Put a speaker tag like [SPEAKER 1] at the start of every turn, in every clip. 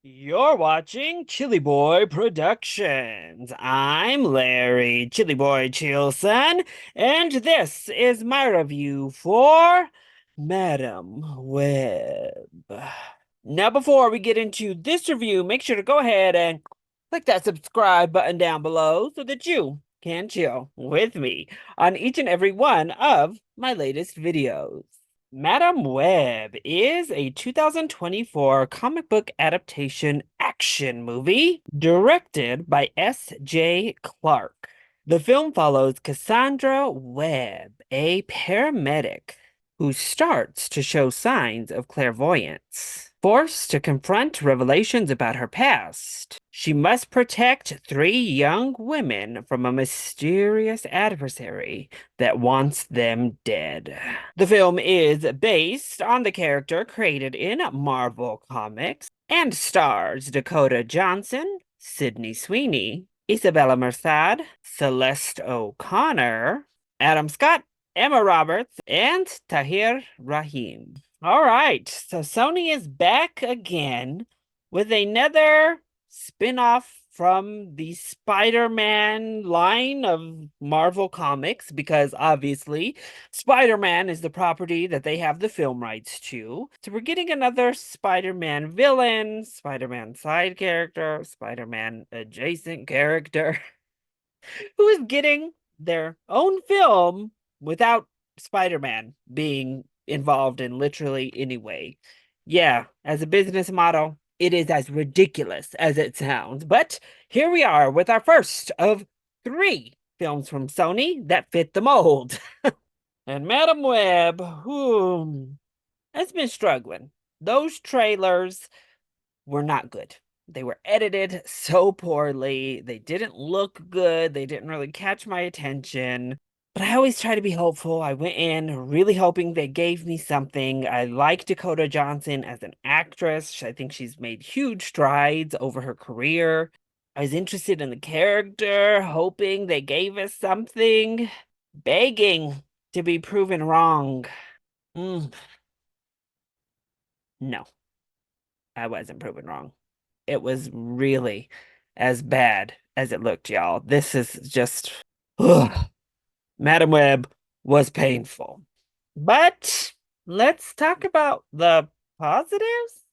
[SPEAKER 1] You're watching ChillyBoy Productions. I'm Larry ChillyBoy Chilson, and this is my review for Madam Web. Now, before we get into this review, make sure to go ahead and click that subscribe button down below so that you can chill with me on each and every one of my latest videos. Madam Web is a 2024 comic book adaptation action movie directed by S.J. Clark. The film follows Cassandra Webb, a paramedic who starts to show signs of clairvoyance. Forced to confront revelations about her past, she must protect three young women from a mysterious adversary that wants them dead. The film is based on the character created in Marvel Comics and stars Dakota Johnson, Sydney Sweeney, Isabella Merced, Celeste O'Connor, Adam Scott, Emma Roberts, and Tahir Rahim. All right, so Sony is back again with another spin-off from the Spider-Man line of Marvel Comics, because obviously Spider-Man is the property that they have the film rights to. So we're getting another Spider-Man villain, Spider-Man side character, Spider-Man adjacent character who is getting their own film without Spider-Man being involved in literally any way. Yeah, as a business model, it is as ridiculous as it sounds. But here we are with our first of three films from Sony that fit the mold. And Madam Web, has been struggling. Those trailers were not good. They were edited so poorly. They didn't look good. They didn't really catch my attention. But I always try to be hopeful. I went in really hoping they gave me something. I like Dakota Johnson as an actress. I think she's made huge strides over her career. I was interested in the character, hoping they gave us something, begging to be proven wrong. Mm, no, I wasn't proven wrong. It was really as bad as it looked, y'all. This is just, ugh. Madam Web was painful. But let's talk about the positives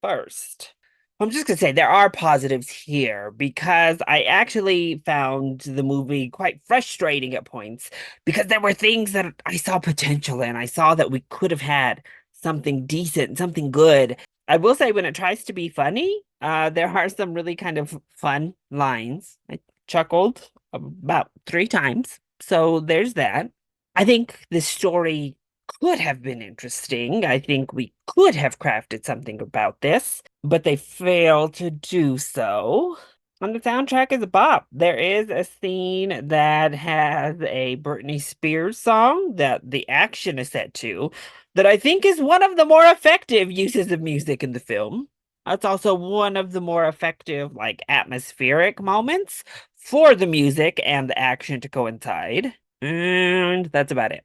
[SPEAKER 1] first. I'm just gonna say there are positives here because I actually found the movie quite frustrating at points because there were things that I saw potential in. I saw that we could have had something decent, something good. I will say when it tries to be funny, there are some really kind of fun lines. I chuckled about three times. So there's that. I think the story could have been interesting. I think we could have crafted something about this, but they failed to do so. And the soundtrack is a bop. There is a scene that has a Britney Spears song that the action is set to, that I think is one of the more effective uses of music in the film. It's also one of the more effective, like, atmospheric moments for the music and the action to coincide. And that's about it.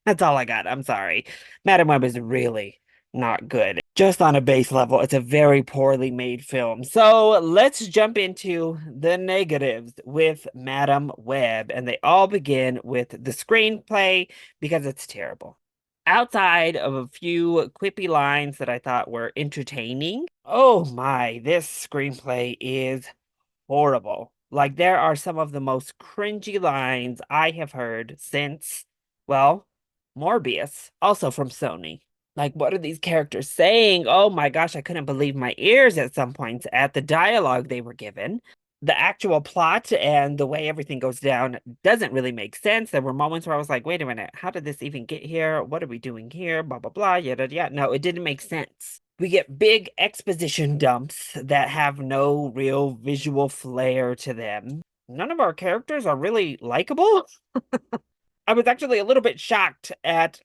[SPEAKER 1] That's all I got. I'm sorry. Madam Web is really not good. Just on a base level, it's a very poorly made film. So let's jump into the negatives with Madam Web. And they all begin with the screenplay because it's terrible. Outside of a few quippy lines that I thought were entertaining, oh my, this screenplay is horrible. Like, there are some of the most cringy lines I have heard since, well, Morbius, also from Sony. Like, what are these characters saying? Oh my gosh, I couldn't believe my ears at some points at the dialogue they were given. The actual plot and the way everything goes down doesn't really make sense. There were moments where I was like, wait a minute, how did this even get here? What are we doing here? Blah, blah, blah, yada, yada. No, it didn't make sense. We get big exposition dumps that have no real visual flair to them. None of our characters are really likable. I was actually a little bit shocked at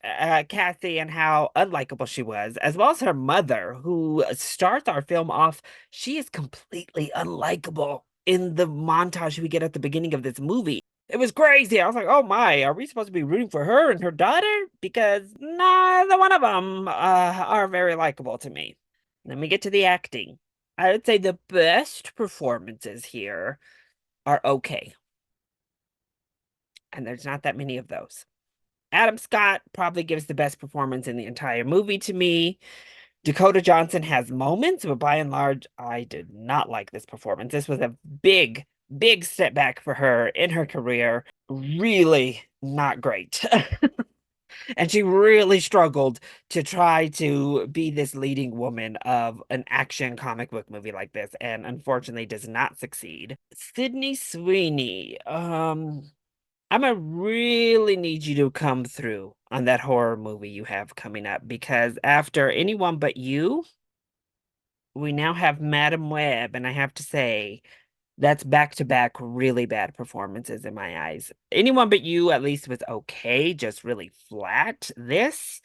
[SPEAKER 1] Cassie and how unlikable she was, as well as her mother, who starts our film off. She is completely unlikable in the montage we get at the beginning of this movie. It was crazy. I was like, oh my, are we supposed to be rooting for her and her daughter? Because neither one of them are very likable to me. Let me get to the acting. I would say the best performances here are okay, and there's not that many of those. Adam Scott probably gives the best performance in the entire movie to me. Dakota Johnson has moments, but by and large, I did not like this performance. This was a big, big setback for her in her career. Really not great. And she really struggled to try to be this leading woman of an action comic book movie like this, and unfortunately does not succeed. Sydney Sweeney, I'm gonna really need you to come through on that horror movie you have coming up because after Anyone But You, we now have Madam Web, and I have to say, that's back to back really bad performances in my eyes. Anyone But You at least was okay, just really flat. This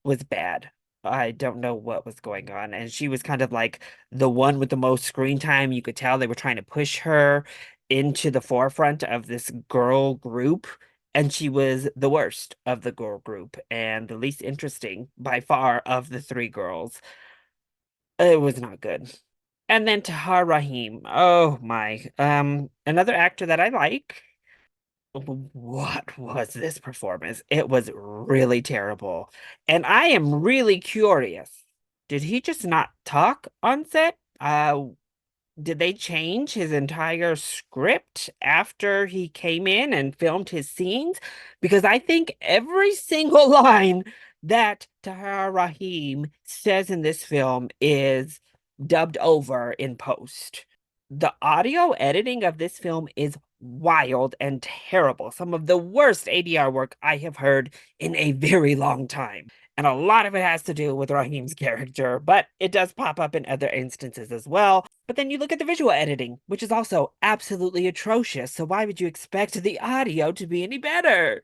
[SPEAKER 1] was bad. I don't know what was going on. And she was kind of like the one with the most screen time. You could tell they were trying to push her into the forefront of this girl group. And she was the worst of the girl group and the least interesting by far of the three girls. It was not good. And then Tahar Rahim. Oh my. Another actor that I like. What was this performance? It was really terrible. And I am really curious. Did he just not talk on set? Did they change his entire script after he came in and filmed his scenes? Because I think every single line that Tahar Rahim says in this film is dubbed over in post. The audio editing of this film is wild and terrible. Some of the worst ADR work I have heard in a very long time. And a lot of it has to do with Rahim's character, but it does pop up in other instances as well. But then you look at the visual editing, which is also absolutely atrocious. So why would you expect the audio to be any better?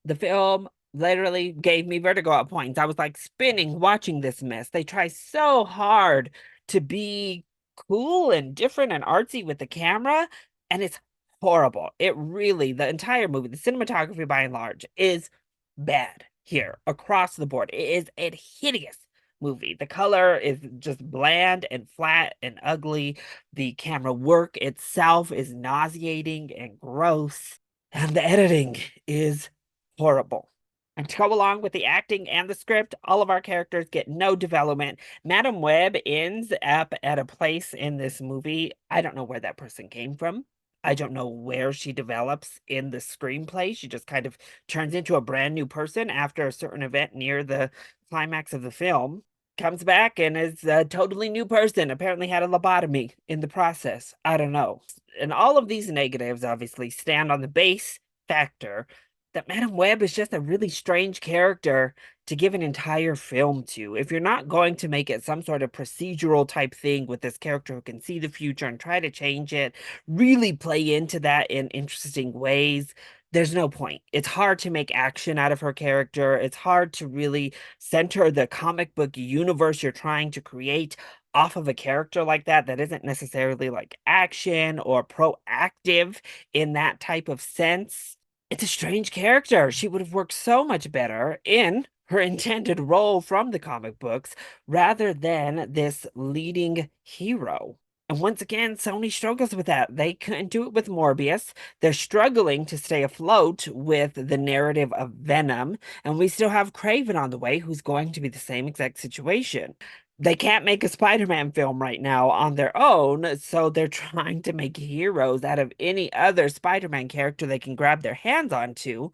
[SPEAKER 1] The film literally gave me vertigo at points. I was like spinning watching this mess. They try so hard to be cool and different and artsy with the camera, and it's horrible. It really, the entire movie, the cinematography by and large, is bad here across the board. It is a hideous movie. The color is just bland and flat and ugly. The camera work itself is nauseating and gross. And the editing is horrible. And to go along with the acting and the script, all of our characters get no development. Madam Web ends up at a place in this movie. I don't know where that person came from. I don't know where she develops in the screenplay. She just kind of turns into a brand new person after a certain event near the climax of the film. Comes back and is a totally new person. Apparently had a lobotomy in the process. I don't know. And all of these negatives obviously stand on the base factor that Madam Web is just a really strange character to give an entire film to. If you're not going to make it some sort of procedural type thing with this character who can see the future and try to change it, really play into that in interesting ways, there's no point. It's hard to make action out of her character. It's hard to really center the comic book universe you're trying to create off of a character like that isn't necessarily like action or proactive in that type of sense. It's a strange character. She would have worked so much better in her intended role from the comic books rather than this leading hero. And once again, Sony struggles with that. They couldn't do it with Morbius. They're struggling to stay afloat with the narrative of Venom. And we still have Craven on the way, who's going to be the same exact situation. They can't make a Spider-Man film right now on their own, so they're trying to make heroes out of any other Spider-Man character they can grab their hands onto,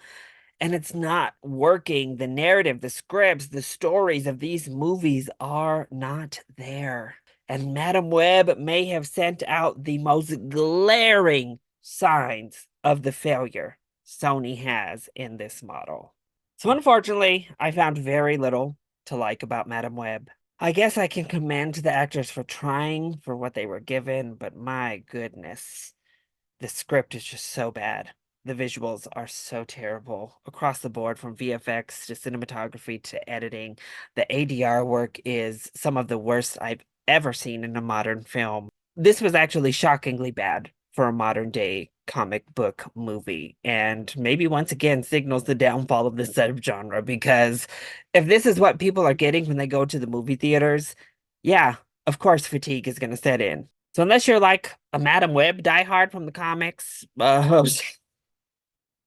[SPEAKER 1] and it's not working. The narrative, the scripts, the stories of these movies are not there. And Madam Web may have sent out the most glaring signs of the failure Sony has in this model. So unfortunately, I found very little to like about Madam Web. I guess I can commend the actors for trying for what they were given, but my goodness, the script is just so bad. The visuals are so terrible across the board from VFX to cinematography to editing. The ADR work is some of the worst I've ever seen in a modern film. This was actually shockingly bad for a modern day comic book movie, and maybe once again signals the downfall of this subgenre because if this is what people are getting when they go to the movie theaters, Yeah, of course fatigue is gonna set in. So unless you're like a Madam Web diehard from the comics,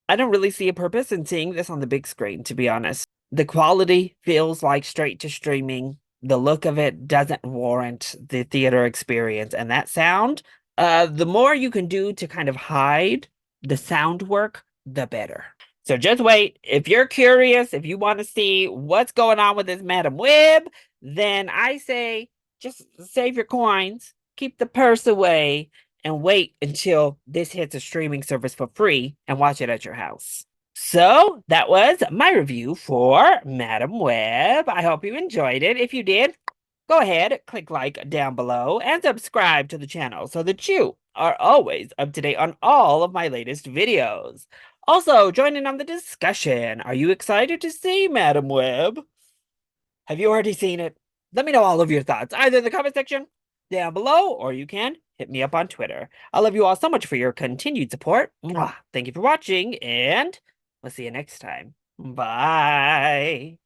[SPEAKER 1] I don't really see a purpose in seeing this on the big screen, to be honest. The quality feels like straight to streaming. The look of it doesn't warrant the theater experience. And that sound, the more you can do to kind of hide the sound work, the better. So just wait. If you're curious, if you want to see what's going on with this Madam Web, then I say just save your coins, keep the purse away, and wait until this hits a streaming service for free and watch it at your house. So that was my review for Madam Web. I hope you enjoyed it. If you did, go ahead, click like down below and subscribe to the channel so that you are always up to date on all of my latest videos. Also, join in on the discussion. Are you excited to see Madam Web? Have you already seen it? Let me know all of your thoughts, either in the comment section down below, or you can hit me up on Twitter. I love you all so much for your continued support. Mwah. Thank you for watching, and we'll see you next time. Bye.